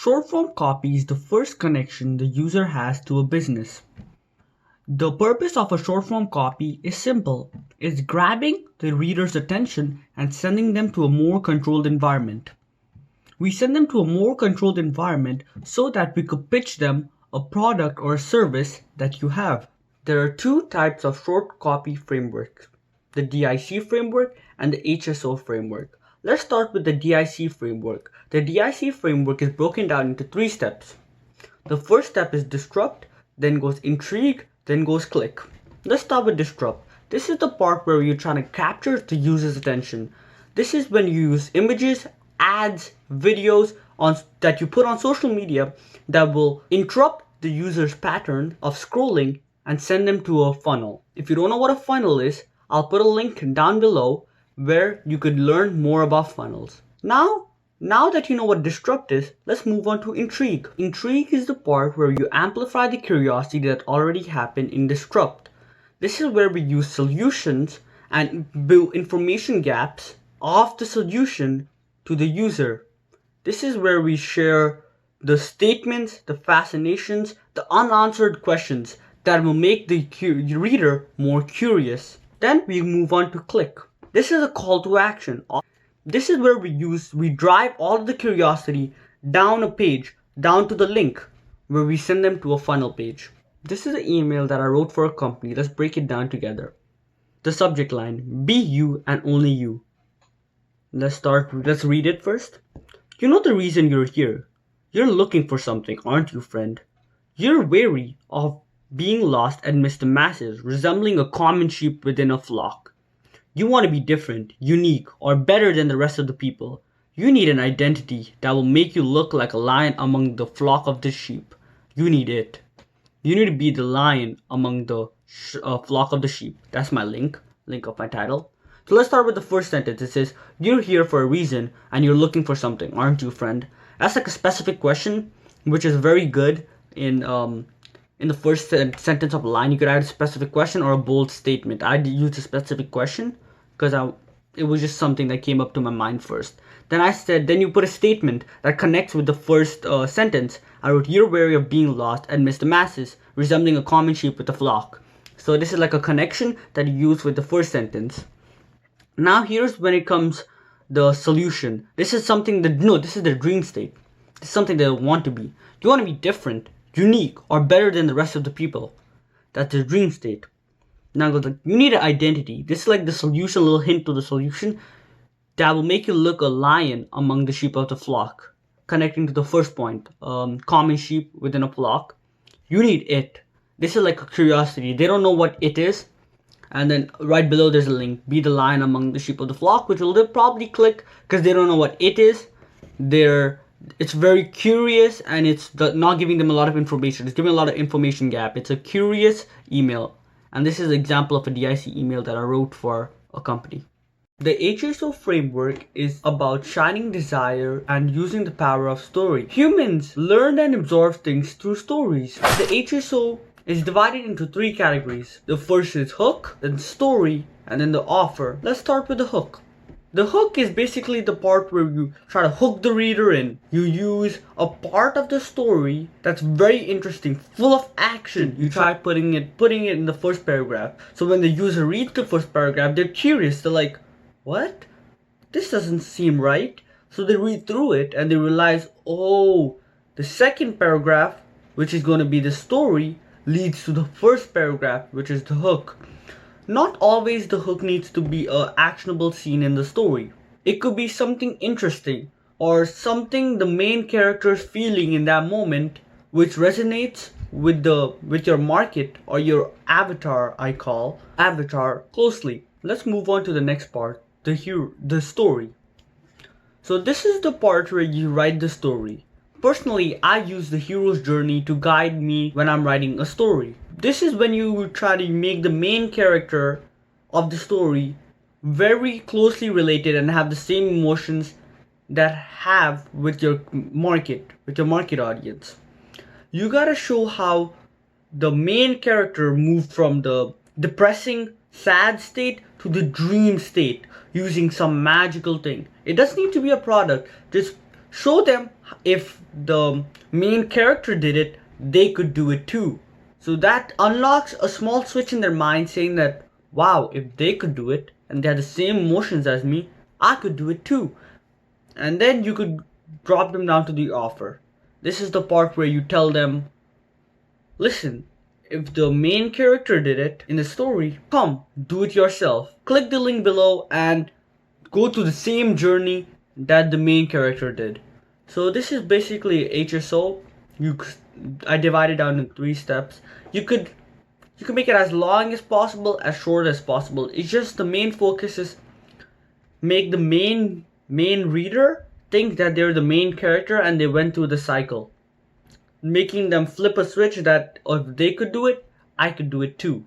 Short-form copy is the first connection the user has to a business. The purpose of a short-form copy is simple. It's grabbing the reader's attention and sending them to a more controlled environment. We send them to a more controlled environment so that we could pitch them a product or a service that you have. There are two types of short copy frameworks, the DIC framework and the HSO framework. Let's start with the DIC framework. The DIC framework is broken down into 3 steps. The first step is disrupt, then goes intrigue, then goes click. Let's start with disrupt. This is the part where you're trying to capture the user's attention. This is when you use images, ads, videos that you put on social media that will interrupt the user's pattern of scrolling and send them to a funnel. If you don't know what a funnel is, I'll put a link down below where you could learn more about funnels. Now that you know what disrupt is, let's move on to intrigue. Intrigue is the part where you amplify the curiosity that already happened in disrupt. This is where we use solutions and build information gaps of the solution to the user. This is where we share the statements, the fascinations, the unanswered questions that will make the reader more curious. Then we move on to click. This is a call to action. This is where we drive all of the curiosity down a page, down to the link, where we send them to a funnel page. This is an email that I wrote for a company. Let's break it down together. The subject line, be you and only you. Let's read it first. You know the reason you're here. You're looking for something, aren't you, friend? You're wary of being lost amidst the masses, resembling a common sheep within a flock. You want to be different, unique, or better than the rest of the people. You need an identity that will make you look like a lion among the flock of the sheep. You need it. You need to be the lion among the flock of the sheep. That's my link of my title. So let's start with the first sentence. It says, you're here for a reason and you're looking for something, aren't you, friend? That's like a specific question, which is very good in the first sentence of a line. You could add a specific question or a bold statement. I used a specific question because it was just something that came up to my mind first. Then you put a statement that connects with the first sentence. I wrote, you're wary of being lost amidst the masses, resembling a common sheep with a flock. So this is like a connection that you use with the first sentence. Now here's when it comes the solution. This is the dream state. This is something they want to be. You want to be different, unique, or better than the rest of the people. That's the dream state. Now it goes like, you need an identity. This is like the solution, a little hint to the solution that will make you look a lion among the sheep of the flock. Connecting to the first point, common sheep within a flock. You need it. This is like a curiosity. They don't know what it is. And then right below there's a link, be the lion among the sheep of the flock, which will probably click because they don't know what it is. It's very curious and it's not giving them a lot of information. It's giving a lot of information gap. It's a curious email. And this is an example of a DIC email that I wrote for a company. The HSO framework is about shining desire and using the power of story. Humans learn and absorb things through stories. The HSO is divided into 3 categories. The first is hook, then story, and then the offer. Let's start with the hook. The hook is basically the part where you try to hook the reader in. You use a part of the story that's very interesting, full of action. You try putting it in the first paragraph. So when the user reads the first paragraph, they're curious. They're like, what? This doesn't seem right. So they read through it and they realize, oh, the second paragraph, which is going to be the story, leads to the first paragraph, which is the hook. Not always the hook needs to be an actionable scene in the story. It could be something interesting or something the main character is feeling in that moment, which resonates with your market or your avatar. I call avatar closely. Let's move on to the next part, the story. So this is the part where you write the story. Personally, I use the hero's journey to guide me when I'm writing a story. This is when you try to make the main character of the story very closely related and have the same emotions that have with your market audience. You gotta show how the main character moved from the depressing, sad state to the dream state using some magical thing. It doesn't need to be a product. Just show them if the main character did it, they could do it too. So that unlocks a small switch in their mind saying that, wow, if they could do it and they had the same emotions as me, I could do it too. And then you could drop them down to the offer. This is the part where you tell them, listen, if the main character did it in the story, come, do it yourself. Click the link below and go through the same journey that the main character did. So this is basically HSO. I divided down in 3 steps. You could make it as long as possible, as short as possible. It's just the main focus is make the main reader think that they're the main character and they went through the cycle, making them flip a switch that if they could do it, I could do it too.